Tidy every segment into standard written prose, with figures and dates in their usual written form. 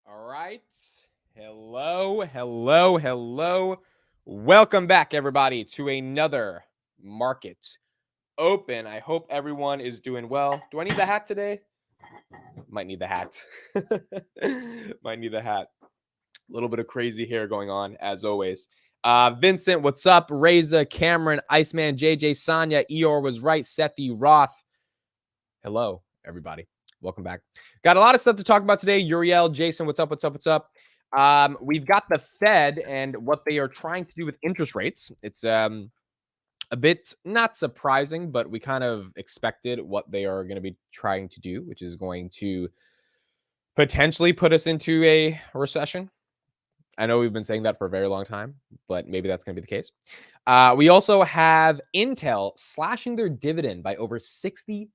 All right. Hello. Welcome back, everybody, to another market open. I hope everyone is doing well. Do I need the hat today? Might need the hat. Might need the hat. A little bit of crazy hair going on, as always. Vincent, what's up? Reza, Cameron, Iceman, JJ, Sonia, Eeyore was right, Sethi, Roth. Hello, everybody. Welcome back. Got a lot of stuff to talk about today. Uriel, Jason, what's up? We've got the Fed and what they are trying to do with interest rates. It's a bit not surprising, but we kind of expected what they are going to be trying to do, which is going to potentially put us into a recession. I know we've been saying that for a very long time, but maybe that's going to be the case. We also have Intel slashing their dividend by over 65%.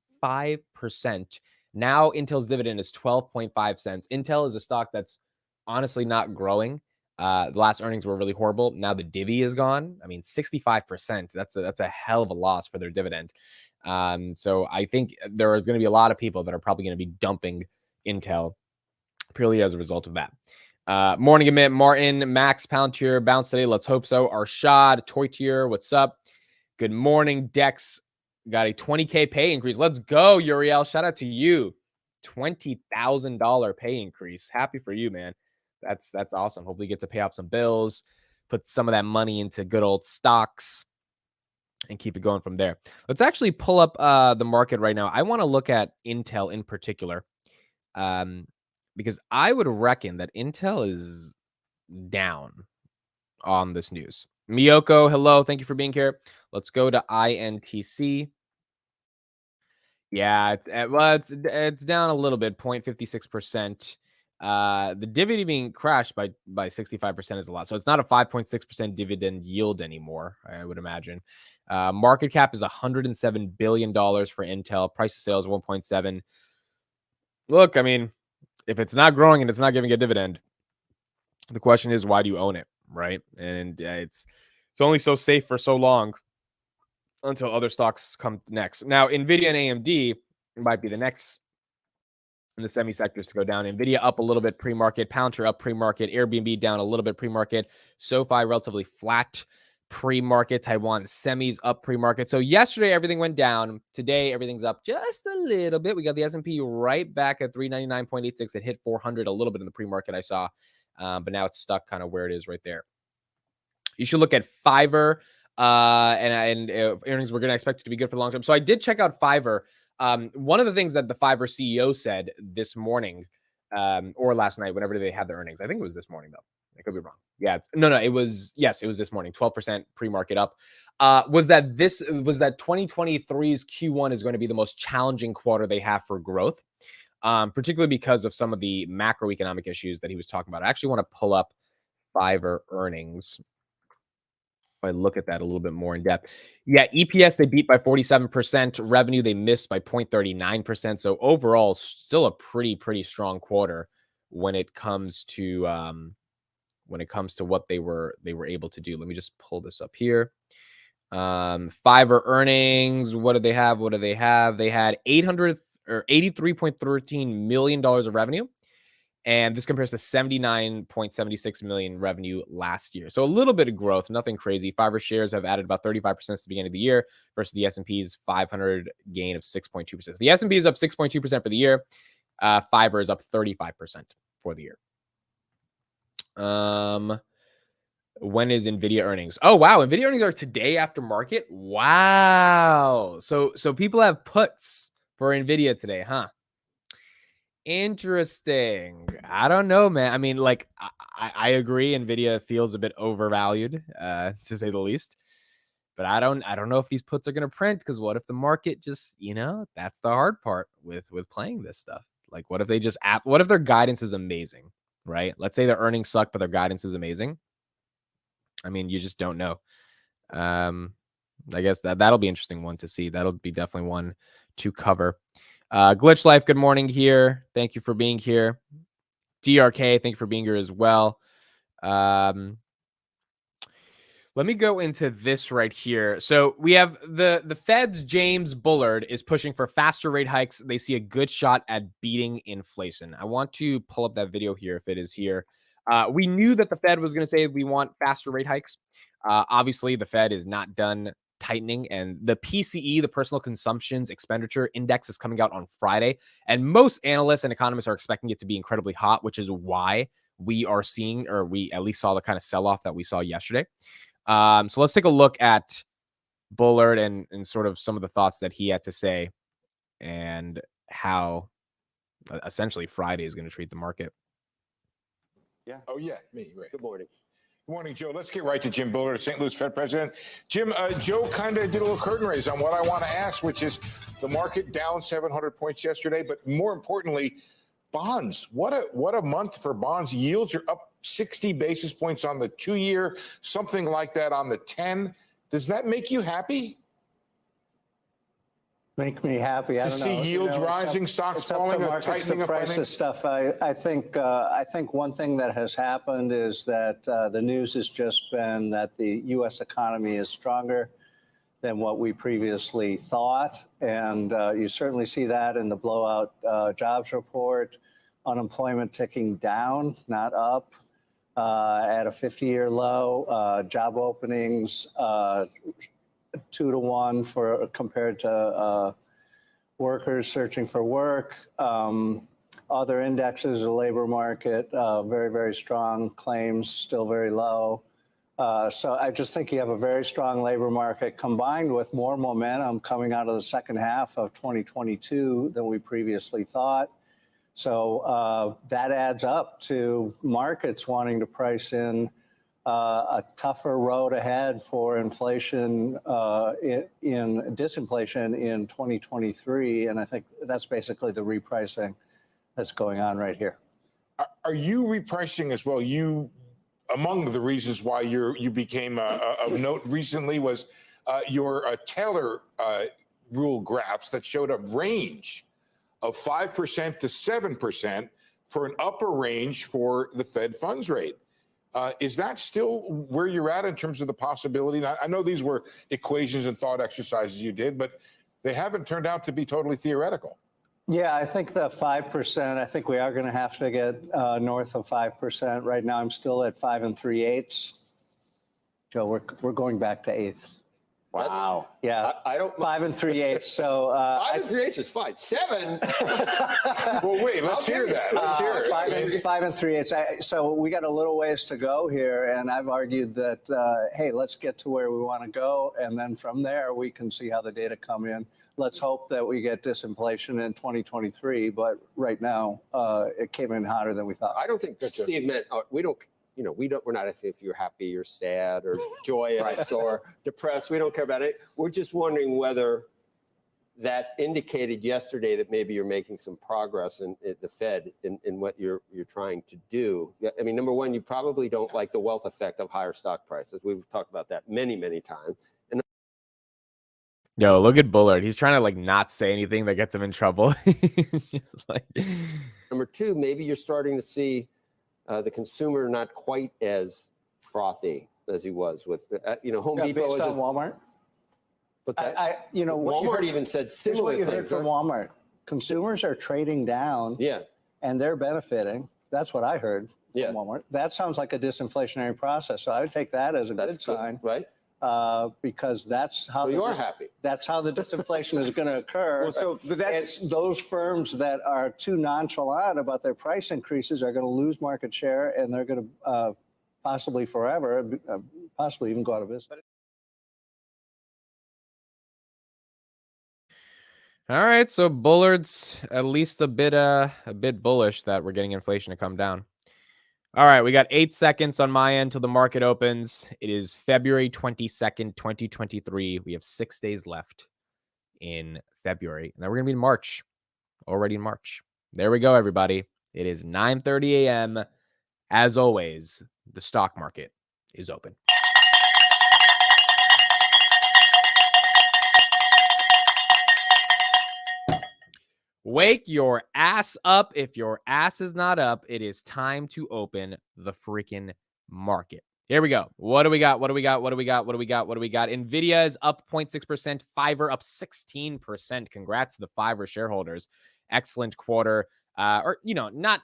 Now Intel's dividend is 12.5 cents. Intel is a stock that's honestly not growing. The last earnings were really horrible. Now the divvy is gone. I mean, 65%. That's a hell of a loss for their dividend. So I think there is going to be a lot of people that are probably going to be dumping Intel purely as a result of that. Morning Emit, Martin, Max, Palantir, bounce today. Let's hope so. Arshad, Toytier, what's up? Good morning. Dex got a 20K pay increase. Let's go, Uriel. Shout out to you. $20,000 pay increase. Happy for you, man. That's awesome. Hopefully you get to pay off some bills, put some of that money into good old stocks, and keep it going from there. Let's actually pull up the market right now. I want to look at Intel in particular. Because I would reckon that Intel is down on this news. Miyoko, hello. Thank you for being here. Let's go to INTC. Yeah, it's down a little bit, 0.56%. The dividend being crashed by 65% is a lot. So it's not a 5.6% dividend yield anymore, I would imagine. Market cap is $107 billion for Intel. Price to sales 1.7. Look, I mean, if it's not growing and it's not giving a dividend, the question is, why do you own it, right? And it's only so safe for so long until other stocks come next. Now, NVIDIA and AMD might be the next in the semi sectors to go down. NVIDIA up a little bit pre-market, Palantir up pre-market, Airbnb down a little bit pre-market, SoFi relatively flat pre-market, Taiwan semis up pre-market. So yesterday everything went down. Today everything's up just a little bit. We got the S&P right back at 399.86. It hit 400 a little bit in the pre-market I saw, but now it's stuck kind of where it is right there. You should look at Fiverr, and earnings we're going to expect it to be good for the long term. So I did check out Fiverr. One of the things that the Fiverr CEO said this morning, or last night, whenever they had their earnings, I think it was this morning though. I could be wrong. Yeah, it was this morning, 12% pre-market up. Was that 2023's Q1 is going to be the most challenging quarter they have for growth, particularly because of some of the macroeconomic issues that he was talking about. I actually want to pull up Fiverr earnings. If I look at that a little bit more in depth. Yeah, EPS, they beat by 47%. Revenue, they missed by 0.39%. So overall, still a pretty strong quarter when it comes to what they were able to do. Let me just pull this up here. Fiverr earnings, what did they have? They had $83.13 million of revenue. And this compares to 79.76 million revenue last year. So a little bit of growth, nothing crazy. Fiverr shares have added about 35% since the beginning of the year versus the S&P's 500 gain of 6.2%. So the S&P is up 6.2% for the year. Fiverr is up 35% for the year. When is NVIDIA earnings? Oh, wow. NVIDIA earnings are today after market. Wow. So people have puts for NVIDIA today, huh? Interesting. I don't know, man. I mean, like, I agree. NVIDIA feels a bit overvalued, to say the least. But I don't know if these puts are going to print, because what if the market just, that's the hard part with playing this stuff. Like, what if they just what if their guidance is amazing, right? Let's say their earnings suck, but their guidance is amazing. I mean, you just don't know. I guess that'll be an interesting one to see. That'll be definitely one to cover. Glitch Life, good morning here. Thank you for being here. DRK, thank you for being here as well. Let me go into this right here. So we have the Fed's James Bullard is pushing for faster rate hikes. They see a good shot at beating inflation. I want to pull up that video here if it is here. We knew that the Fed was going to say we want faster rate hikes. Obviously, the Fed is not done tightening, and the PCE, the personal consumptions expenditure index, is coming out on Friday. And most analysts and economists are expecting it to be incredibly hot, which is why we are seeing, or we at least saw the kind of sell off that we saw yesterday. So let's take a look at Bullard and sort of some of the thoughts that he had to say and how essentially Friday is going to treat the market. Yeah. Oh, yeah. Me. Right. Good morning. Good morning, Joe. Let's get right to Jim Bullard, St. Louis Fed president. Jim, Joe kind of did a little curtain raise on what I want to ask, which is the market down 700 points yesterday, but more importantly, bonds. What a month for bonds. Yields are up 60 basis points on the 2-year, something like that on the 10. Does that make you happy? Make me happy. I don't know. To see yields rising, stocks falling, a tightening of prices stuff. I think one thing that has happened is that the news has just been that the U.S. economy is stronger than what we previously thought, and you certainly see that in the blowout jobs report. Unemployment ticking down, not up, at a 50-year low. Job openings 2-to-1 for compared to workers searching for work. Other indexes, the labor market, very, very strong. Claims still very low. So I just think you have a very strong labor market combined with more momentum coming out of the second half of 2022 than we previously thought. So that adds up to markets wanting to price in a tougher road ahead for inflation in disinflation in 2023. And I think that's basically the repricing that's going on right here. Are you repricing as well? Among the reasons why you became of note recently was your Taylor rule graphs that showed a range of 5% to 7% for an upper range for the Fed funds rate. Is that still where you're at in terms of the possibility? I know these were equations and thought exercises you did, but they haven't turned out to be totally theoretical. Yeah, I think the 5%, I think we are going to have to get north of 5%. Right now, I'm still at 5 3/8. Joe, we're going back to eighths. Wow. Yeah. I don't. 5 3/8. So 5 3/8 is fine. 7. Well, wait. Let's hear that. Let's hear it. 5 3/8. So we got a little ways to go here, and I've argued that hey, let's get to where we want to go, and then from there we can see how the data come in. Let's hope that we get disinflation in 2023. But right now, it came in hotter than we thought. I don't think Steve meant we don't. We're not asking if you're happy or sad or joyous or depressed. We don't care about it. We're just wondering whether that indicated yesterday that maybe you're making some progress in the Fed in what you're trying to do. I mean, number one, you probably don't like the wealth effect of higher stock prices. We've talked about that many, many times. And Yo, look at Bullard. He's trying to like not say anything that gets him in trouble. He's just like... Number two, maybe you're starting to see the consumer not quite as frothy as he was with, Home Depot. Based on Walmart? But that, Walmart even said similar things. things. From Walmart. Consumers are trading down. Yeah. And they're benefiting. That's what I heard from Walmart. That sounds like a disinflationary process. So I would take that as a good sign. Right. Because that's how you are happy. That's how the disinflation is going to occur. Well, so that's those firms that are too nonchalant about their price increases are going to lose market share, and they're going to possibly forever, possibly even go out of business. All right, so Bullard's at least a bit bullish that we're getting inflation to come down. All right, we got 8 seconds on my end till the market opens. It is February 22nd, 2023. We have 6 days left in February. And then we're going to be in March, already in March. There we go, everybody. It is 9:30 a.m. As always, the stock market is open. Wake your ass up. If your ass is not up, it is time to open the freaking market. Here we go. What do we got? NVIDIA is up 0.6%. Fiverr up 16%. Congrats to the Fiverr shareholders. Excellent quarter. Or not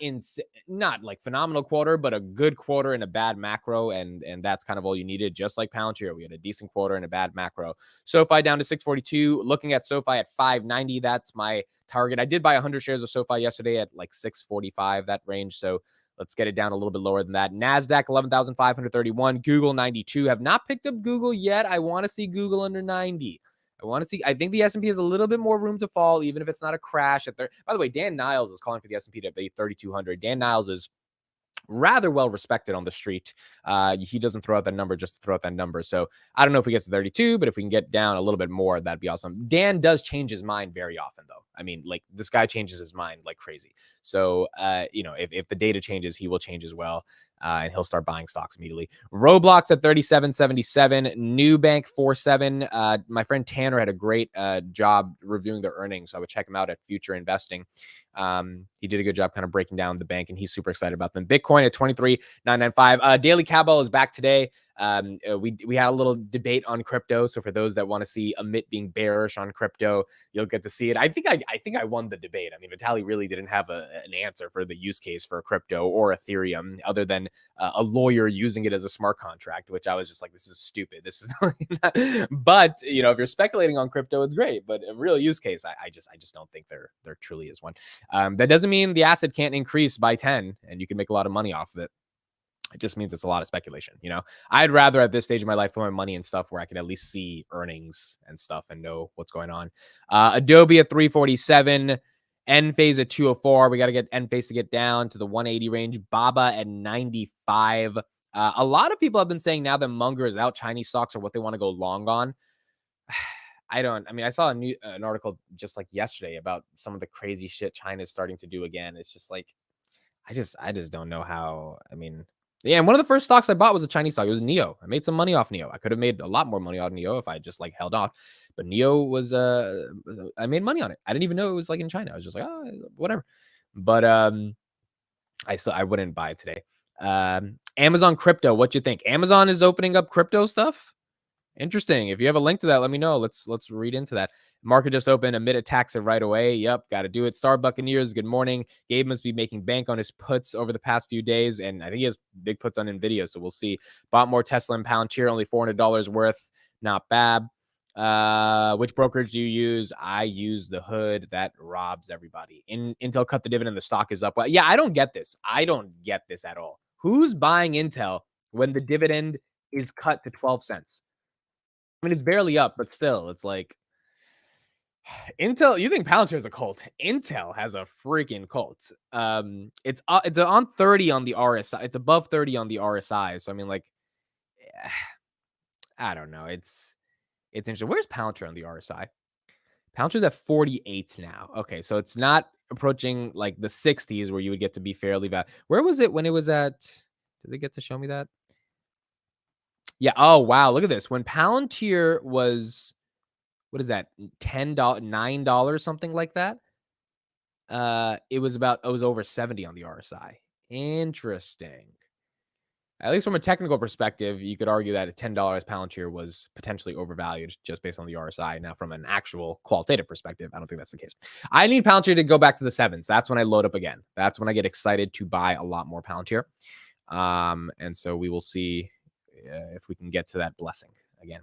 like phenomenal quarter, but a good quarter in a bad macro, and that's kind of all you needed. Just like Palantir, we had a decent quarter in a bad macro. SoFi down to 642. Looking at SoFi at 590. That's my target. I did buy 100 shares of SoFi yesterday at like 645, that range. So let's get it down a little bit lower than that. NASDAQ 11,531. Google 92. Have not picked up Google yet. I want to see Google under 90. I think the S&P has a little bit more room to fall, even if it's not a crash. By the way, Dan Niles is calling for the S&P to be 3,200. Dan Niles is rather well respected on the street. He doesn't throw out that number just to throw out that number. So I don't know if we get to 32, but if we can get down a little bit more, that'd be awesome. Dan does change his mind very often, though. I mean, like, this guy changes his mind like crazy. So, if the data changes, he will change as well. And he'll start buying stocks immediately. Roblox at 37.77, Nubank 4.7. My friend Tanner had a great job reviewing their earnings, so I would check him out at Future Investing. He did a good job kind of breaking down the bank, and he's super excited about them. Bitcoin at 23,995. Daily Cowbell is back today. We had a little debate on crypto. So for those that want to see Amit being bearish on crypto, you'll get to see it. I think I won the debate. I mean, Vitaly really didn't have an answer for the use case for crypto or Ethereum other than a lawyer using it as a smart contract, which I was just like, this is stupid. This is not. But if you're speculating on crypto, it's great. But a real use case, I just don't think there truly is one. That doesn't mean the asset can't increase by 10 and you can make a lot of money off of it. It just means it's a lot of speculation. I'd rather at this stage of my life put my money in stuff where I can at least see earnings and stuff and know what's going on. Adobe at 347, Enphase at 204. We got to get Enphase to get down to the 180 range. Baba at 95. A lot of people have been saying now that Munger is out, Chinese stocks are what they want to go long on. I saw an article just like yesterday about some of the crazy shit China is starting to do again. It's just like, I just don't know how. Yeah, and one of the first stocks I bought was a Chinese stock. It was NEO. I made some money off NEO. I could have made a lot more money on NEO if I just like held off. But NEO was I made money on it. I didn't even know it was like in China. I was just like, oh, whatever. But I wouldn't buy it today. Amazon crypto, what you think? Amazon is opening up crypto stuff. Interesting. If you have a link to that, let me know. Let's read into that. Market just opened. Amit attacks it right away. Yep, got to do it. Star Buccaneers, good morning. Gabe must be making bank on his puts over the past few days, and I think he has big puts on NVIDIA, so we'll see. Bought more Tesla and Palantir, only $400 worth. Not bad. Which brokerage do you use? I use the hood that robs everybody. Intel cut the dividend. The stock is up. Well, yeah, I don't get this. I don't get this at all. Who's buying Intel when the dividend is cut to 12 cents? It's barely up, but still, it's like Intel. You think Palantir is a cult? Intel has a freaking cult. It's on 30 on the RSI. It's above 30 on the RSI. So I don't know. It's interesting. Where's Palantir on the RSI? Palantir's at 48 now. Okay, so it's not approaching like the 60s where you would get to be fairly bad. Where was it when it was at? Does it get to show me that? Yeah. Oh, wow. Look at this. When Palantir was, what is that? $10, $9, something like that. It was over 70 on the RSI. Interesting. At least from a technical perspective, you could argue that at $10, Palantir was potentially overvalued just based on the RSI. Now, from an actual qualitative perspective, I don't think that's the case. I need Palantir to go back to the 7s. That's when I load up again. That's when I get excited to buy a lot more Palantir. And so we will see if we can get to that blessing again.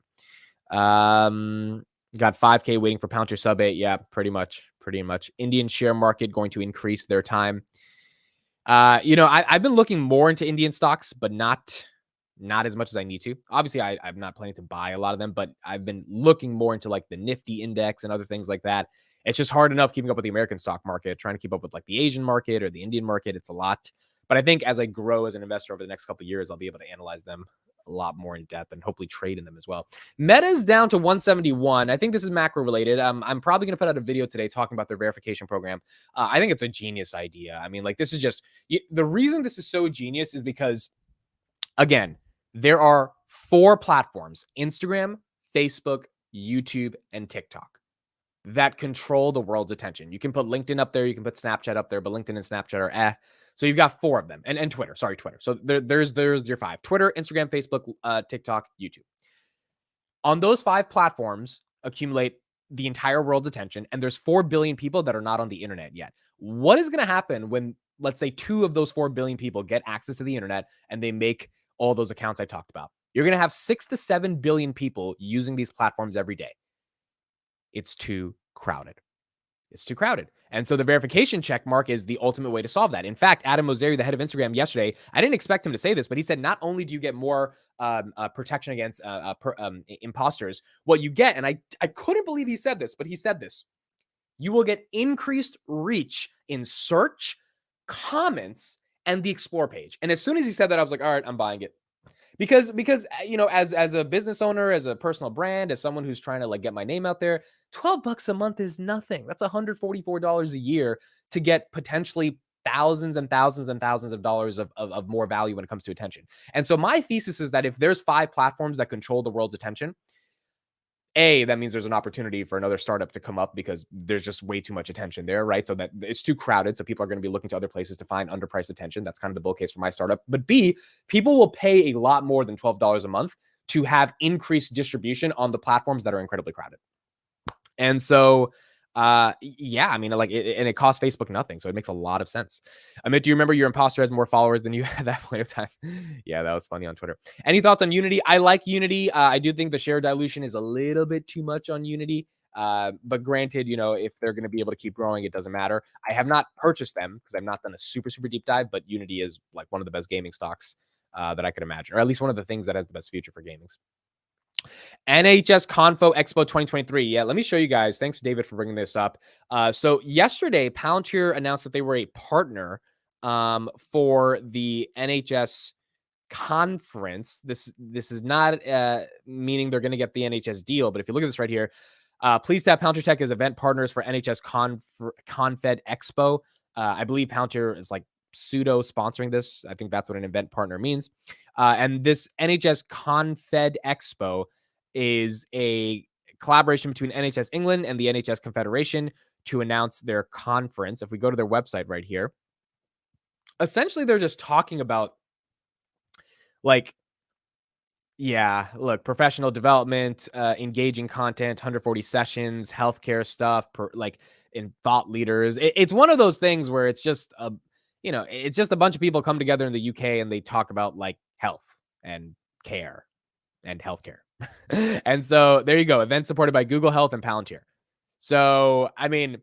Got 5K waiting for Palantir sub 8. Yeah, pretty much. Indian share market going to increase their time. I've been looking more into Indian stocks, but not as much as I need to. Obviously, I'm not planning to buy a lot of them, but I've been looking more into like the Nifty index and other things like that. It's just hard enough keeping up with the American stock market, trying to keep up with like the Asian market or the Indian market. It's a lot. But I think as I grow as an investor over the next couple of years, I'll be able to analyze them a lot more in depth and hopefully trade in them as well. Meta's down to 171. I think this is macro related. I'm probably going to put out a video today talking about their verification program. I think it's a genius idea. This is just the reason this is so genius is because, again, there are 4 platforms: Instagram, Facebook, YouTube, and TikTok that control the world's attention. You can put LinkedIn up there. You can put Snapchat up there, but LinkedIn and Snapchat are So you've got 4 of them, and Twitter. Sorry, Twitter. So there's your 5: Twitter, Instagram, Facebook, TikTok, YouTube. On those 5 platforms accumulate the entire world's attention, and there's 4 billion people that are not on the internet yet. What is going to happen when, let's say, 2 of those 4 billion people get access to the internet and they make all those accounts I talked about? You're going to have 6 to 7 billion people using these platforms every day. It's too crowded. It's too crowded. And so the verification check mark is the ultimate way to solve that. In fact, Adam Mosseri, the head of Instagram yesterday, I didn't expect him to say this, but he said, not only do you get more protection against imposters, what you get, and I couldn't believe he said this, but he said this, you will get increased reach in search, comments, and the explore page. And as soon as he said that, I was like, all right, I'm buying it. Because you know, as a business owner, as a personal brand, as someone who's trying to like get my name out there, $12 a month is nothing. That's $144 a year to get potentially thousands and thousands and thousands of dollars of more value when it comes to attention. And so my thesis is that if there's 5 platforms that control the world's attention, that means there's an opportunity for another startup to come up because there's just way too much attention there, right? So that it's too crowded. So people are going to be looking to other places to find underpriced attention. That's kind of the bull case for my startup. But B, people will pay a lot more than $12 a month to have increased distribution on the platforms that are incredibly crowded. And so, yeah, I mean, like, and it costs Facebook nothing. So it makes a lot of sense. Amit, do you remember your imposter has more followers than you at that point of time? Yeah, that was funny on Twitter. Any thoughts on Unity? I like Unity. I do think the share dilution is a little bit too much on Unity. But granted, you know, if they're going to be able to keep growing, it doesn't matter. I have not purchased them because I've not done a super deep dive, but Unity is like one of the best gaming stocks that I could imagine, or at least one of the things that has the best future for gaming. NHS Confo Expo 2023. Yeah, let me show you guys. Thanks, David, for bringing this up. So yesterday, Palantir announced that they were a partner for the NHS conference. This is not meaning they're going to get the NHS deal, but if you look at this right here, please tap Palantir Tech as event partners for NHS Confed Expo. I believe Palantir is like pseudo sponsoring this. I think that's what an event partner means. And this NHS Confed Expo is a collaboration between NHS England and the NHS Confederation to announce their conference. If we go to their website right here, essentially they're just talking about like, yeah, look, professional development, engaging content, 140 sessions, healthcare stuff, like in thought leaders. It's one of those things where it's just it's just a bunch of people come together in the UK and they talk about like health and care and healthcare. And so there you go. Event supported by Google Health and Palantir. So, I mean,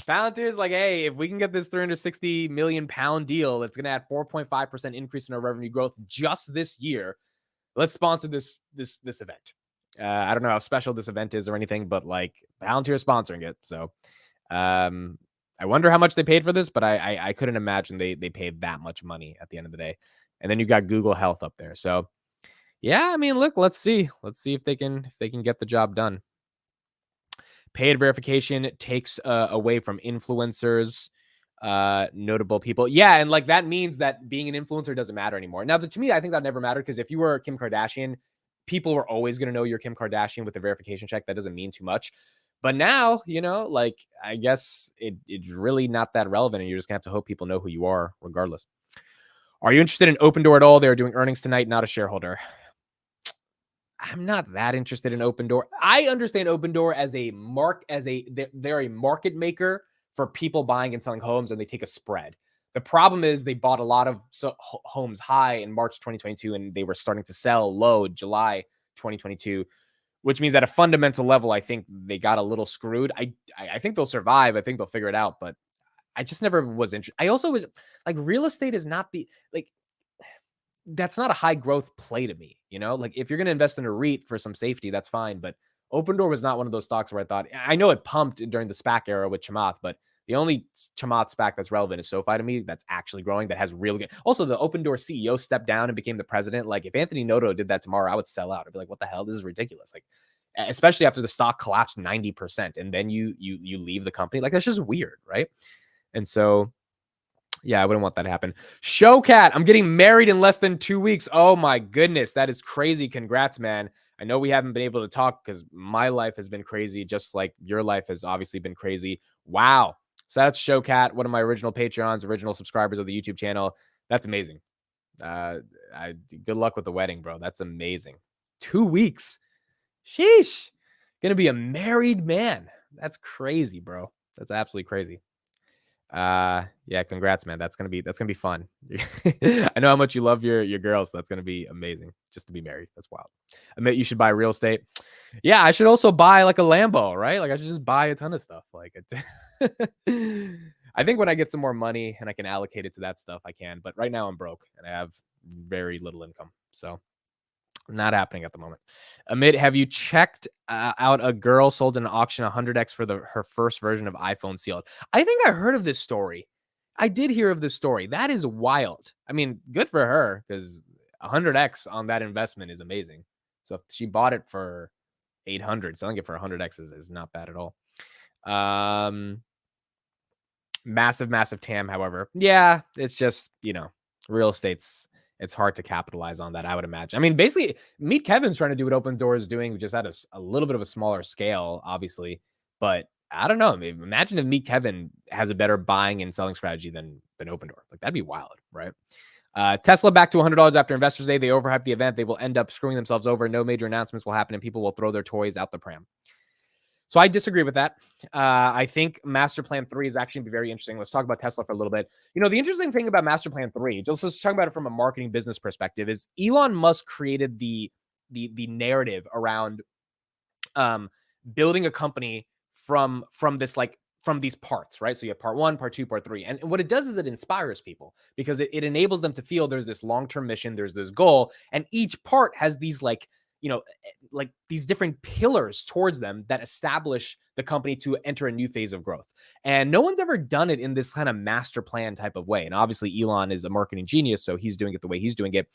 Palantir is like, hey, if we can get this £360 million deal, it's going to add 4.5% increase in our revenue growth just this year. Let's sponsor this event. I don't know how special this event is or anything, but like Palantir is sponsoring it. So, I wonder how much they paid for this, but I couldn't imagine they paid that much money at the end of the day. And then you got Google Health up there. So yeah, I mean, look, let's see if they can get the job done. Paid verification takes away from influencers, notable people. Yeah, and like that means that being an influencer doesn't matter anymore. Now, to me, I think that never mattered because if you were Kim Kardashian, people were always going to know you're Kim Kardashian with the verification check. That doesn't mean too much. But now, like, I guess it's really not that relevant, and you're just going to have to hope people know who you are regardless. Are you interested in Opendoor at all? They're doing earnings tonight, not a shareholder. I'm not that interested in Opendoor. I understand Opendoor as they're a market maker for people buying and selling homes, and they take a spread. The problem is they bought a lot of homes high in March 2022, and they were starting to sell low July 2022, which means at a fundamental level, I think they got a little screwed. I think they'll survive. I think they'll figure it out, but I just never was interested. I also was like, real estate is not that's not a high growth play to me, like if you're going to invest in a REIT for some safety, that's fine. But Opendoor was not one of those stocks where I know it pumped during the SPAC era with Chamath, but the only Chamath SPAC that's relevant is SoFi to me. That's actually growing. That has real good. Also, the Opendoor CEO stepped down and became the president. Like if Anthony Noto did that tomorrow, I would sell out. I'd be like, what the hell? This is ridiculous. Like, especially after the stock collapsed 90% and then you leave the company. Like that's just weird, right? And so, yeah, I wouldn't want that to happen. Showcat, I'm getting married in less than 2 weeks. Oh my goodness, that is crazy. Congrats, man. I know we haven't been able to talk because my life has been crazy, just like your life has obviously been crazy. Wow. So that's Showcat, one of my original Patreons, original subscribers of the YouTube channel. That's amazing. Good luck with the wedding, bro. That's amazing. 2 weeks. Sheesh. Gonna be a married man. That's crazy, bro. That's absolutely crazy. Yeah, congrats, man. That's gonna be fun. I know how much you love your girl, so that's gonna be amazing. Just to be married, that's wild. Admit you should buy real estate. Yeah, I should also buy like a Lambo, right? Like I should just buy a ton of stuff. Like I think when I get some more money and I can allocate it to that stuff, I can. But right now I'm broke and I have very little income, so not happening at the moment. Amit, have you checked out a girl sold in an auction 100x for her first version of iPhone sealed? I think I heard of this story. I did hear of this story. That is wild. I mean, good for her because 100x on that investment is amazing. So if she bought it for 800, selling it for 100x is not bad at all. Massive TAM, however. Yeah, it's just, real estate's, it's hard to capitalize on that, I would imagine. I mean, basically, Meet Kevin's trying to do what Open Door is doing, just at a little bit of a smaller scale, obviously. But I don't know. I mean, imagine if Meet Kevin has a better buying and selling strategy than Open Door. Like, that'd be wild, right? Tesla back to $100 after Investors Day. They overhyped the event. They will end up screwing themselves over. No major announcements will happen, and people will throw their toys out the pram. So I disagree with that. I think Master Plan 3 is actually very interesting. Let's talk about Tesla for a little bit. The interesting thing about Master Plan 3, just let's talk about it from a marketing business perspective, is Elon Musk created the narrative around building a company from these parts, right? So you have part 1, part 2, part 3. And what it does is it inspires people because it enables them to feel there's this long-term mission, there's this goal, and each part has these like these different pillars towards them that establish the company to enter a new phase of growth. And no one's ever done it in this kind of master plan type of way. And obviously Elon is a marketing genius, so he's doing it the way he's doing it.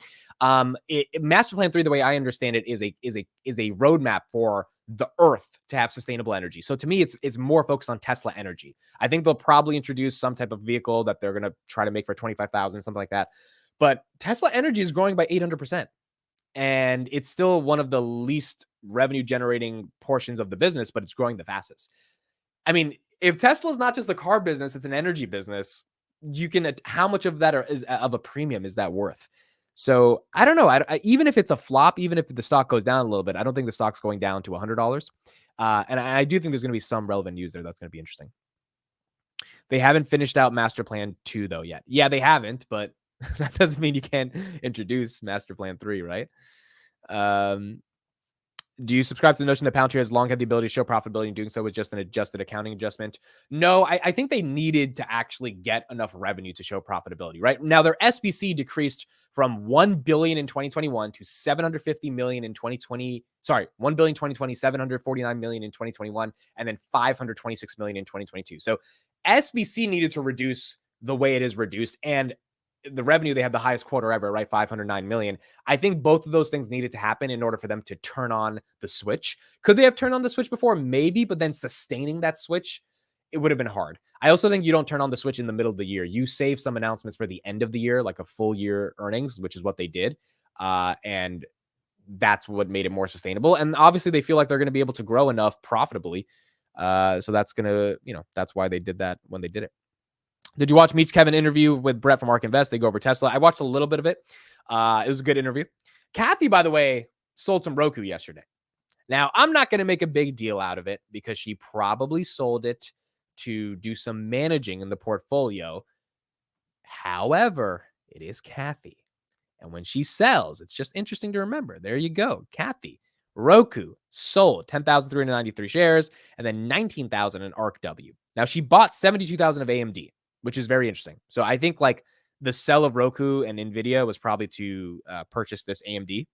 Master Plan 3, the way I understand it, is a roadmap for the earth to have sustainable energy. So to me, it's more focused on Tesla energy. I think they'll probably introduce some type of vehicle that they're going to try to make for 25,000, something like that. But Tesla energy is growing by 800%. And it's still one of the least revenue generating portions of the business, but it's growing the fastest. I mean, if Tesla is not just a car business, it's an energy business. How much of that is of a premium is that worth? So I don't know. Even if it's a flop, even if the stock goes down a little bit, I don't think the stock's going down to $100. And I do think there's going to be some relevant news there that's going to be interesting. They haven't finished out Master Plan 2 though yet. Yeah, they haven't, but that doesn't mean you can't introduce Master Plan 3, right? Do you subscribe to the notion that Palantir has long had the ability to show profitability, and doing so was just an adjusted accounting adjustment? No, I think they needed to actually get enough revenue to show profitability, right? Now, their SBC decreased from $1 billion in 2021 to $750 million in 2020. Sorry, $1 billion in 2020, $749 million in 2021, and then $526 million in 2022. So SBC needed to reduce the way it is reduced, and the revenue, they have the highest quarter ever, right? 509 million. I think both of those things needed to happen in order for them to turn on the switch. Could they have turned on the switch before? Maybe, but then sustaining that switch, it would have been hard. I also think you don't turn on the switch in the middle of the year. You save some announcements for the end of the year, like a full year earnings, which is what they did. And that's what made it more sustainable. And obviously they feel like they're going to be able to grow enough profitably. So that's going to, that's why they did that when they did it. Did you watch Meets Kevin interview with Brett from ARK Invest? They go over Tesla. I watched a little bit of it. It was a good interview. Kathy, by the way, sold some Roku yesterday. Now, I'm not going to make a big deal out of it because she probably sold it to do some managing in the portfolio. However, it is Kathy. And when she sells, it's just interesting to remember. There you go. Kathy. Roku sold 10,393 shares and then 19,000 in ARK W. Now, she bought 72,000 of AMD, which is very interesting. So I think like the sell of Roku and NVIDIA was probably to purchase this AMD,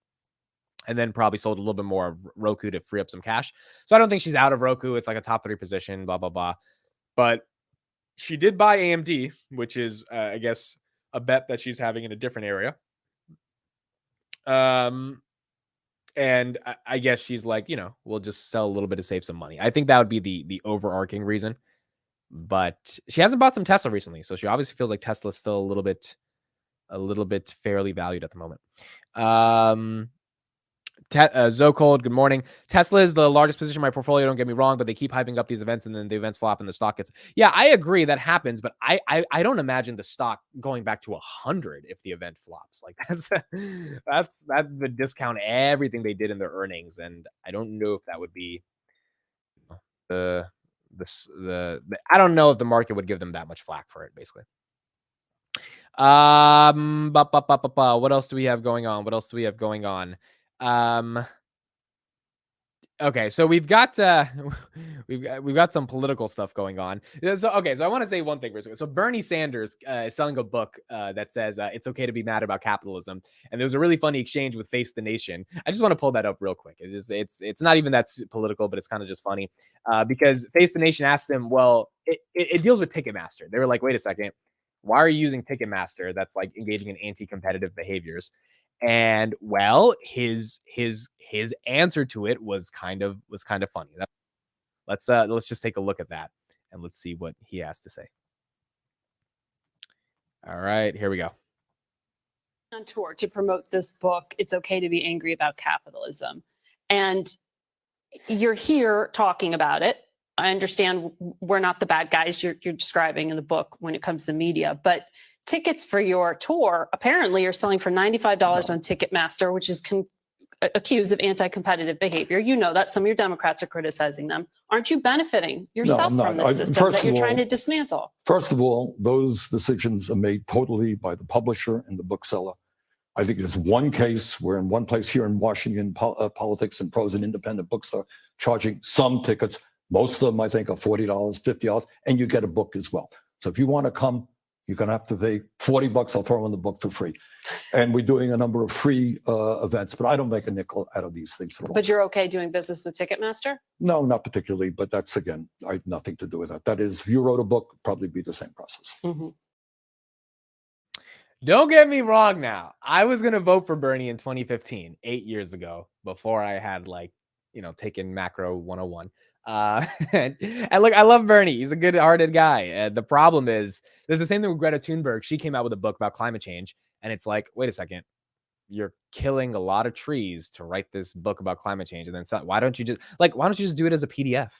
and then probably sold a little bit more of Roku to free up some cash. So I don't think she's out of Roku. It's like a top 3 position, blah, blah, blah. But she did buy AMD, which is, I guess, a bet that she's having in a different area. And I guess she's like, we'll just sell a little bit to save some money. I think that would be the overarching reason. But she hasn't bought some Tesla recently, so she obviously feels like Tesla's still a little bit fairly valued at the moment. Zocold, good morning. Tesla is the largest position in my portfolio. Don't get me wrong, but they keep hyping up these events and then the events flop and the stock gets. Yeah, I agree that happens, but I don't imagine the stock going back to 100 if the event flops. Like that would discount everything they did in their earnings, and I don't know if that would be the I don't know if the market would give them that much flack for it, basically. What else do we have going on? Okay, so we've got some political stuff going on. So I want to say one thing. So Bernie Sanders is selling a book that says it's okay to be mad about capitalism, and there was a really funny exchange with Face the Nation. I just want to pull that up real quick. It's not even that political, but it's kind of just funny because Face the Nation asked him, well, it deals with Ticketmaster. They were like, wait a second, why are you using Ticketmaster that's like engaging in anti-competitive behaviors? And well, his answer to it was kind of funny. Let's just take a look at that and let's see what he has to say. All right, here we go. On tour to promote this book, It's Okay to Be Angry About Capitalism. And you're here talking about it. I understand we're not the bad guys you're describing in the book when it comes to media, but tickets for your tour apparently are selling for $95 on Ticketmaster, which is accused of anti-competitive behavior. You know that some of your Democrats are criticizing them. Aren't you benefiting yourself from this system that you're trying to dismantle? First of all, those decisions are made totally by the publisher and the bookseller. I think there's one case where in one place here in Washington, Politics and Prose, an independent bookstore, charging some tickets. Most of them, I think, are $40, $50, and you get a book as well. So if you want to come, you're going to have to pay $40. I'll throw in the book for free. And we're doing a number of free events, but I don't make a nickel out of these things at all. But you're okay doing business with Ticketmaster? No, not particularly, but that's, again, I had nothing to do with that. That is, if you wrote a book, it'd probably be the same process. Mm-hmm. Don't get me wrong now. I was going to vote for Bernie in 2015, 8 years ago, before I had taken macro 101. And look, I love Bernie. He's a good-hearted guy. The problem is, there's the same thing with Greta Thunberg. She came out with a book about climate change, and it's like, wait a second, you're killing a lot of trees to write this book about climate change, and then why don't you just do it as a PDF?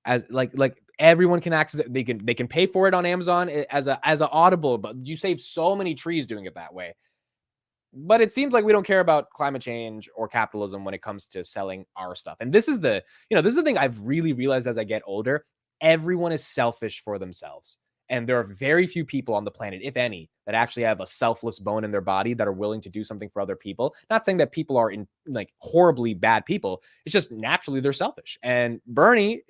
As like everyone can access it. They can pay for it on Amazon as an Audible, but you save so many trees doing it that way. But it seems like we don't care about climate change or capitalism when it comes to selling our stuff. And this is the thing I've really realized as I get older. Everyone is selfish for themselves. And there are very few people on the planet, if any, that actually have a selfless bone in their body that are willing to do something for other people. Not saying that people are horribly bad people. It's just naturally they're selfish. And Bernie,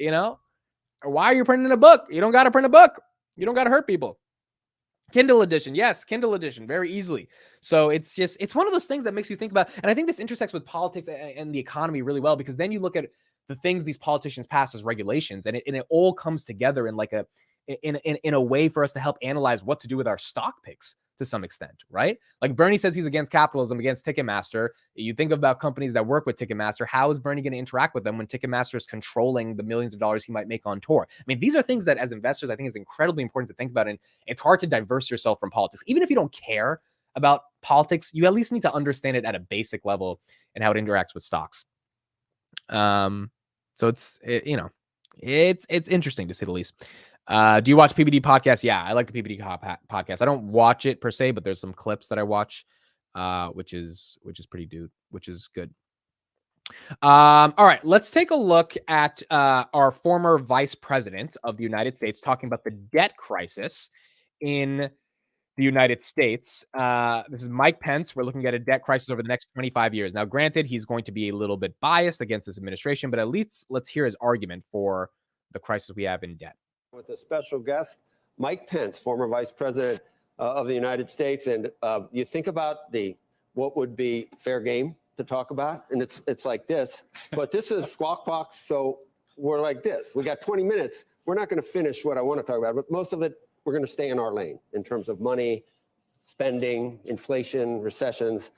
why are you printing a book? You don't got to print a book. You don't got to hurt people. Kindle edition. Yes, Kindle edition, very easily. So it's one of those things that makes you think about, and I think this intersects with politics and the economy really well, because then you look at the things these politicians pass as regulations, and it all comes together in a way for us to help analyze what to do with our stock picks to some extent, right? Like Bernie says he's against capitalism, against Ticketmaster. You think about companies that work with Ticketmaster. How is Bernie going to interact with them when Ticketmaster is controlling the millions of dollars he might make on tour? I mean, these are things that as investors, I think is incredibly important to think about. And it's hard to diverse yourself from politics. Even if you don't care about politics, you at least need to understand it at a basic level and how it interacts with stocks. So it's interesting to say the least. Do you watch PBD podcast? Yeah, I like the PBD podcast. I don't watch it per se, but there's some clips that I watch, which is good. All right, let's take a look at our former vice president of the United States talking about the debt crisis in the United States. This is Mike Pence. We're looking at a debt crisis over the next 25 years. Now, granted, he's going to be a little bit biased against this administration, but at least let's hear his argument for the crisis we have in debt. With a special guest, Mike Pence, former vice president of the United States. And you think about what would be fair game to talk about, and it's like this, but this is Squawk Box, so we're like this. We got 20 minutes. We're not going to finish what I want to talk about, but most of it, we're going to stay in our lane in terms of money, spending, inflation, recessions.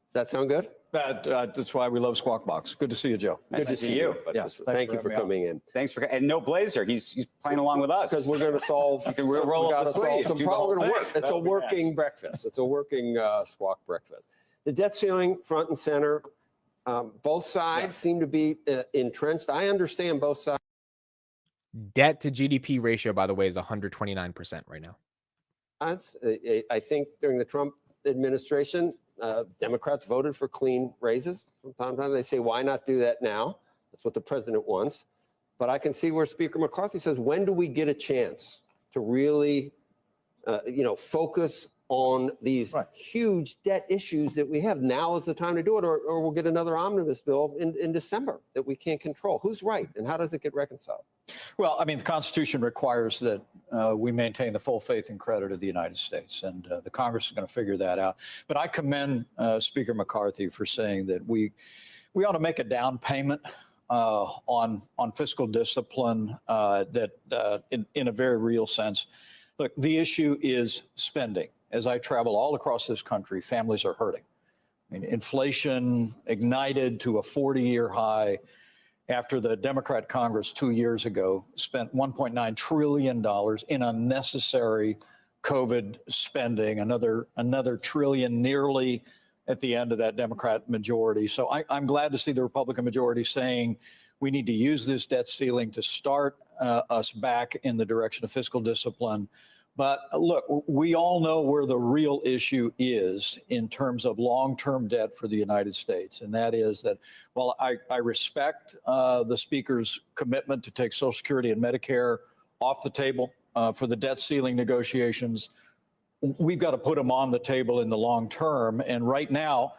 Does that sound good? That's why we love Squawk Box. Good to see you, Joe. Good to see you. Yeah, thank you for coming in. Thanks for, and no blazer. He's playing along with us. Because we're going to solve. You can roll up the sleeves. It's a working breakfast. It's a working Squawk breakfast. The debt ceiling, front and center. Both sides seem to be entrenched. I understand both sides. Debt to GDP ratio, by the way, is 129% right now. I think during the Trump administration, Democrats voted for clean raises from time to time. They say, why not do that now? That's what the president wants. But I can see where Speaker McCarthy says, when do we get a chance to really, focus on these huge debt issues that we have? Now is the time to do it, or we'll get another omnibus bill in December that we can't control. Who's right, and how does it get reconciled? Well, I mean, the Constitution requires that we maintain the full faith and credit of the United States, and the Congress is going to figure that out. But I commend Speaker McCarthy for saying that we ought to make a down payment on fiscal discipline in a very real sense. Look, the issue is spending. As I travel all across this country, families are hurting. I mean, inflation ignited to a 40-year high after the Democrat Congress 2 years ago spent $1.9 trillion in unnecessary COVID spending, another trillion nearly at the end of that Democrat majority. So I'm glad to see the Republican majority saying we need to use this debt ceiling to start us back in the direction of fiscal discipline. But look, we all know where the real issue is in terms of long-term debt for the United States. And that is that, while I respect the Speaker's commitment to take Social Security and Medicare off the table for the debt ceiling negotiations, we've got to put them on the table in the long term. And right now,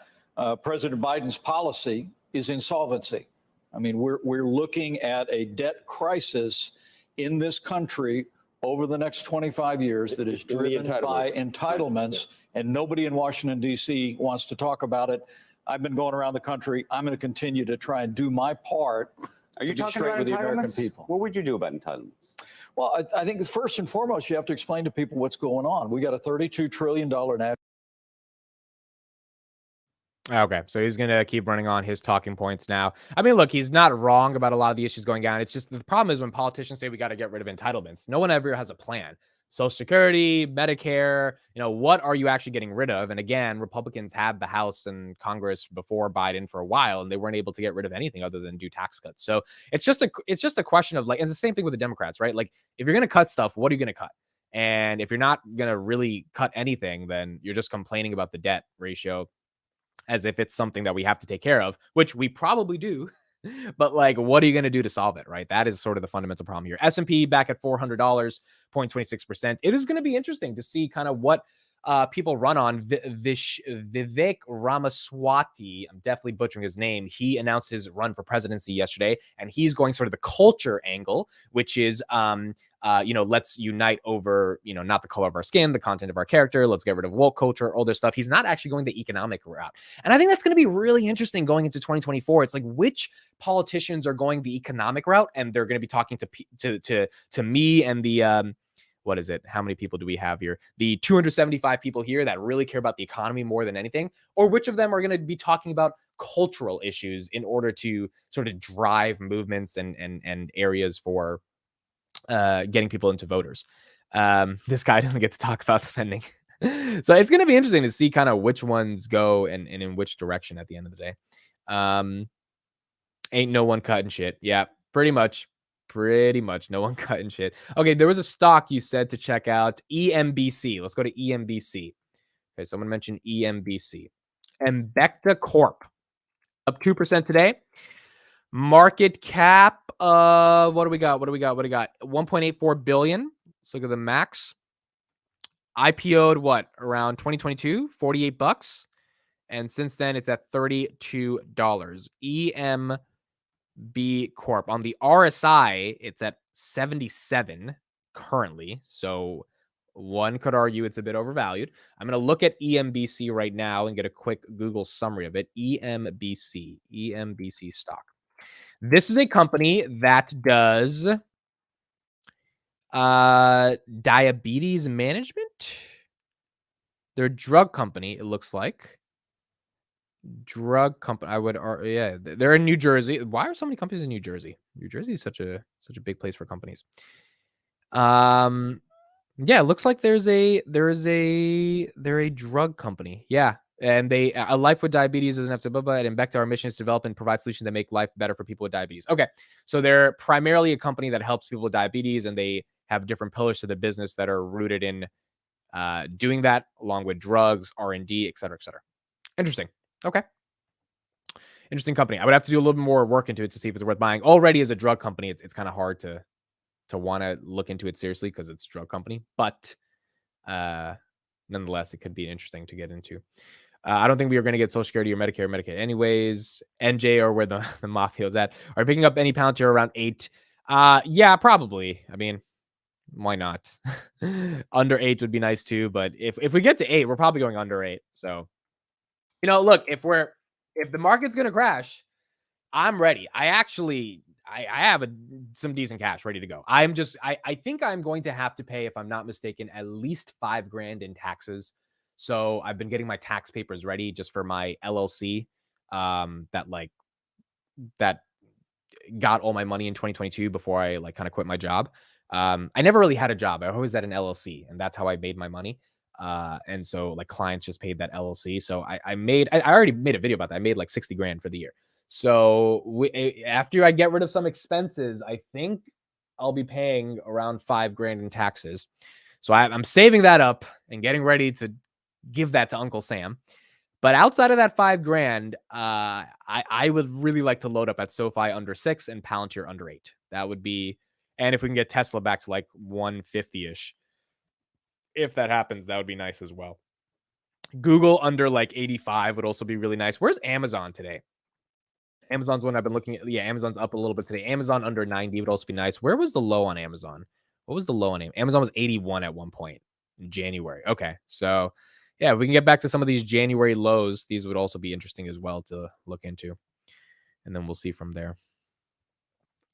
President Biden's policy is insolvency. I mean, we're looking at a debt crisis in this country over the next 25 years that is driven by entitlements, and nobody in Washington, D.C. wants to talk about it. I've been going around the country. I'm going to continue to try and do my part. Are you talking about with the American entitlements? people. What would you do about entitlements? Well, I think first and foremost, you have to explain to people what's going on. We got a $32 trillion national. Okay, so he's going to keep running on his talking points now. I mean, look, he's not wrong about a lot of the issues going down. It's just the problem is when politicians say we got to get rid of entitlements, no one ever has a plan. Social Security, Medicare, what are you actually getting rid of? And again, Republicans had the House and Congress before Biden for a while, and they weren't able to get rid of anything other than do tax cuts. So it's just a question of, like, and it's the same thing with the Democrats, right? Like, if you're going to cut stuff, what are you going to cut? And if you're not going to really cut anything, then you're just complaining about the debt ratio as if it's something that we have to take care of, which we probably do. But, like, what are you going to do to solve it, right? That is sort of the fundamental problem here. S&P back at $400, 0.26%. It is going to be interesting to see kind of what people run on. Vivek Ramaswamy, I'm definitely butchering his name. He announced his run for presidency yesterday, and he's going sort of the culture angle, which is, let's unite over, not the color of our skin, the content of our character. Let's get rid of woke culture, all this stuff. He's not actually going the economic route. And I think that's going to be really interesting going into 2024. It's like, which politicians are going the economic route, and they're going to be talking to me and the, what is it? How many people do we have here? The 275 people here that really care about the economy more than anything, or which of them are going to be talking about cultural issues in order to sort of drive movements and areas for getting people into voters. This guy doesn't get to talk about spending. So it's going to be interesting to see kind of which ones go and in which direction at the end of the day. Ain't no one cutting shit. Yeah, pretty much no one cutting shit. Okay, there was a stock you said to check out, EMBC. Let's go to EMBC. Okay, someone mentioned EMBC. Embecta Corp, up 2% today. Market cap, what do we got? 1.84 billion. Let's look at the max. IPO'd around 2022, $48. And since then it's at $32. EMB Corp. On the RSI, it's at 77 currently. So one could argue it's a bit overvalued. I'm going to look at EMBC right now and get a quick Google summary of it. EMBC stock. This is a company that does diabetes management. They're a drug company, it looks like. Drug company. They're in New Jersey. Why are so many companies in New Jersey? New Jersey is such a big place for companies. It looks like they're a drug company. Yeah, And they a life with diabetes doesn't have to blah blah. And Embecta, our mission is to develop and provide solutions that make life better for people with diabetes. Okay, so they're primarily a company that helps people with diabetes, and they have different pillars to the business that are rooted in doing that, along with drugs, R&D, et cetera, et cetera. Interesting. Okay. Interesting company. I would have to do a little bit more work into it to see if it's worth buying. Already as a drug company, it's kind of hard to want to look into it seriously because it's a drug company. But nonetheless, it could be interesting to get into. I don't think we are going to get Social Security or Medicare or Medicaid anyways. NJ or where the mafia is at. Are you picking up any Palantir around 8? Yeah, probably. I mean, why not? Under 8 would be nice too. But if we get to 8, we're probably going under 8. So, look, if the market's going to crash, I'm ready. I have some decent cash ready to go. I think I'm going to have to pay, if I'm not mistaken, at least $5,000 in taxes. So I've been getting my tax papers ready just for my LLC that got all my money in 2022 before I kind of quit my job. I never really had a job. I always had an LLC, and that's how I made my money. And so clients just paid that LLC. So I already made a video about that. I made like $60,000 for the year. So after I get rid of some expenses, I think I'll be paying around $5,000 in taxes. So I'm saving that up and getting ready to give that to Uncle Sam. But outside of that $5,000, I would really like to load up at SoFi under 6 and Palantir under 8. That would be, and if we can get Tesla back to like 150-ish, if that happens, that would be nice as well. Google under like 85 would also be really nice. Where's Amazon today? Amazon's one I've been looking at. Yeah, Amazon's up a little bit today. Amazon under 90 would also be nice. Where was the low on Amazon? What was the low on Amazon? Amazon was 81 at one point in January. Okay, so yeah, if we can get back to some of these January lows, these would also be interesting as well to look into. And then we'll see from there.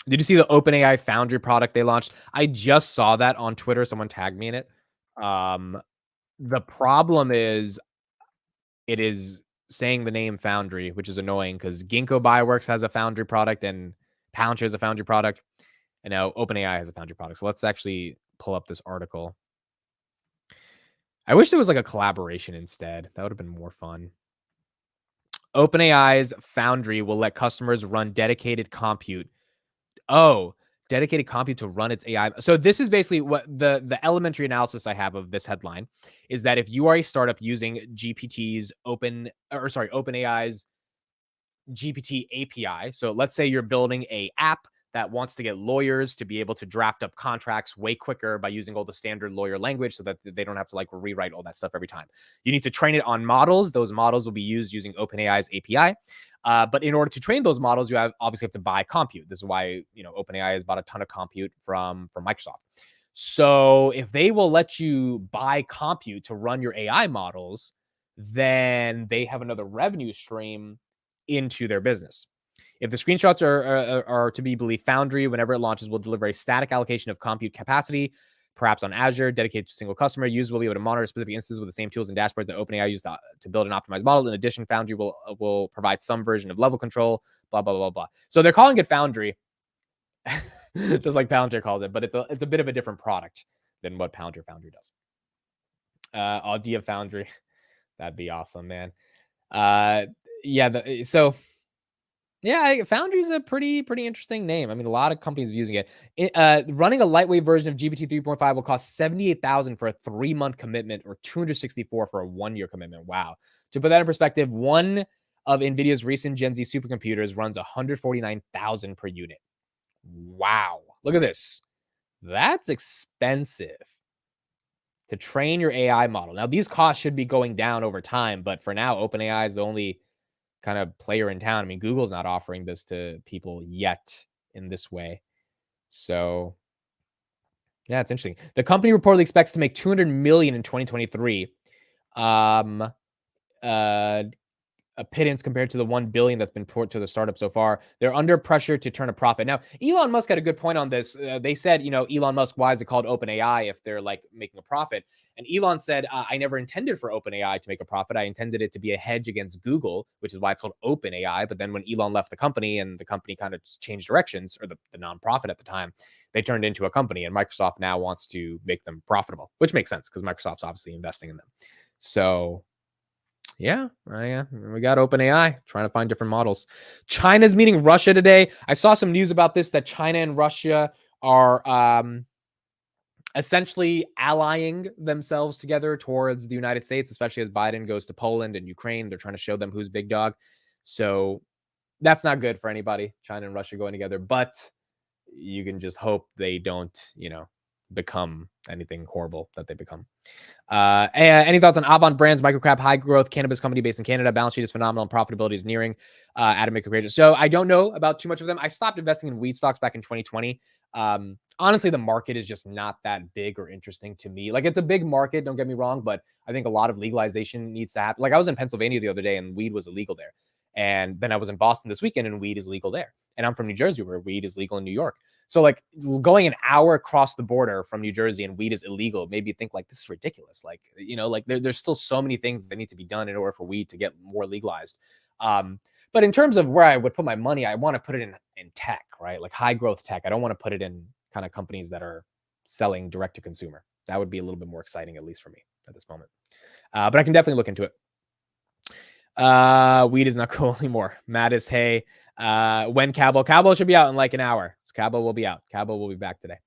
Did you see the OpenAI Foundry product they launched? I just saw that on Twitter. Someone tagged me in it. The problem is it is saying the name Foundry, which is annoying because Ginkgo Bioworks has a Foundry product and Palantir has a Foundry product. And now OpenAI has a Foundry product. So let's actually pull up this article. I wish there was like a collaboration instead. That would have been more fun. OpenAI's Foundry will let customers run dedicated compute. Oh, dedicated compute to run its AI. So this is basically what the elementary analysis I have of this headline is that if you are a startup using OpenAI's GPT API. So let's say you're building a app that wants to get lawyers to be able to draft up contracts way quicker by using all the standard lawyer language so that they don't have to rewrite all that stuff every time. You need to train it on models. Those models will be used using OpenAI's API. But in order to train those models, you obviously have to buy compute. This is why, OpenAI has bought a ton of compute from Microsoft. So if they will let you buy compute to run your AI models, then they have another revenue stream into their business. If the screenshots are to be believed, Foundry, whenever it launches, will deliver a static allocation of compute capacity, perhaps on Azure, dedicated to a single customer. Users will be able to monitor specific instances with the same tools and dashboards that OpenAI used to build an optimized model. In addition, Foundry will provide some version of level control, blah, blah, blah, blah. So they're calling it Foundry, just like Palantir calls it, but it's a bit of a different product than what Palantir Foundry does. Audia Foundry. That'd be awesome, man. Foundry is a pretty interesting name. I mean, a lot of companies are using it. Running a lightweight version of GPT 3.5 will cost $78,000 for a 3-month commitment or $264 for a 1-year commitment. Wow. To put that in perspective, one of NVIDIA's recent Gen Z supercomputers runs $149,000 per unit. Wow. Look at this. That's expensive to train your AI model. Now, these costs should be going down over time, but for now, OpenAI is the only kind of player in town. I mean, Google's not offering this to people yet in this way. So yeah, it's interesting. The company reportedly expects to make $200 million in 2023. A pittance compared to the $1 billion that's been poured to the startup so far. They're under pressure to turn a profit. Now, Elon Musk had a good point on this. They said, Elon Musk, why is it called OpenAI if they're making a profit? And Elon said, I never intended for OpenAI to make a profit. I intended it to be a hedge against Google, which is why it's called OpenAI. But then when Elon left the company and the company kind of changed directions, or the nonprofit at the time, they turned into a company, and Microsoft now wants to make them profitable, which makes sense because Microsoft's obviously investing in them. So Yeah, we got OpenAI trying to find different models. China's meeting Russia today. I saw some news about this, that China and Russia are essentially allying themselves together towards the United States, especially as Biden goes to Poland and Ukraine. They're trying to show them who's big dog. So that's not good for anybody, China and Russia going together, but you can just hope they don't, become anything horrible that they become. Any thoughts on Avant Brands, microcap, high growth cannabis company based in Canada? Balance sheet is phenomenal and profitability is nearing. Adam McCragen. So I don't know about too much of them. I stopped investing in weed stocks back in 2020. Honestly, the market is just not that big or interesting to me. Like, it's a big market, don't get me wrong, but I think a lot of legalization needs to happen. Like, I was in Pennsylvania the other day and weed was illegal there. And then I was in Boston this weekend and weed is legal there. And I'm from New Jersey where weed is legal in New York. So like going an hour across the border from New Jersey and weed is illegal made me think like, this is ridiculous. Like, there's still so many things that need to be done in order for weed to get more legalized. But in terms of where I would put my money, I want to put it in tech, right? Like high growth tech. I don't want to put it in kind of companies that are selling direct to consumer. That would be a little bit more exciting, at least for me at this moment. But I can definitely look into it. Weed is not cool anymore. Matt is, hey, when Cabo should be out in like an hour. So Cabo will be out. Cabo will be back today.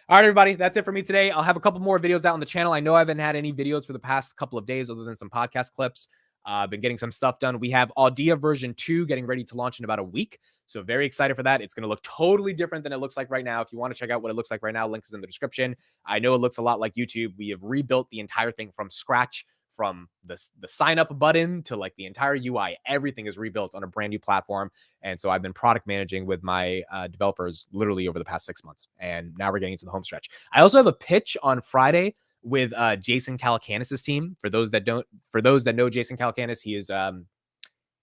All right, everybody, that's it for me today. I'll have a couple more videos out on the channel. I know I haven't had any videos for the past couple of days other than some podcast clips. I've been getting some stuff done. We have Audia version 2 getting ready to launch in about a week. So very excited for that. It's going to look totally different than it looks like right now. If you want to check out what it looks like right now, links is in the description. I know it looks a lot like YouTube. We have rebuilt the entire thing from scratch, from the sign up button to like the entire UI. Everything is rebuilt on a brand new platform. And so I've been product managing with my developers literally over the past 6 months. And now we're getting into the home stretch. I also have a pitch on Friday with Jason Calacanis' team. For those that know Jason Calacanis, he is a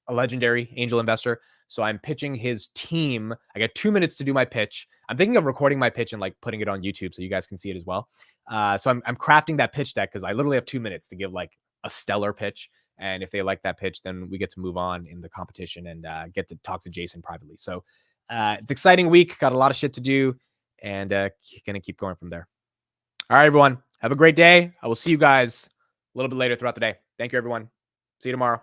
legendary angel investor. So I'm pitching his team. I got 2 minutes to do my pitch. I'm thinking of recording my pitch and like putting it on YouTube so you guys can see it as well. So I'm crafting that pitch deck because I literally have 2 minutes to give like a stellar pitch. And if they like that pitch, then we get to move on in the competition and get to talk to Jason privately. So it's an exciting week. Got a lot of shit to do and gonna keep going from there. All right, everyone. Have a great day. I will see you guys a little bit later throughout the day. Thank you, everyone. See you tomorrow.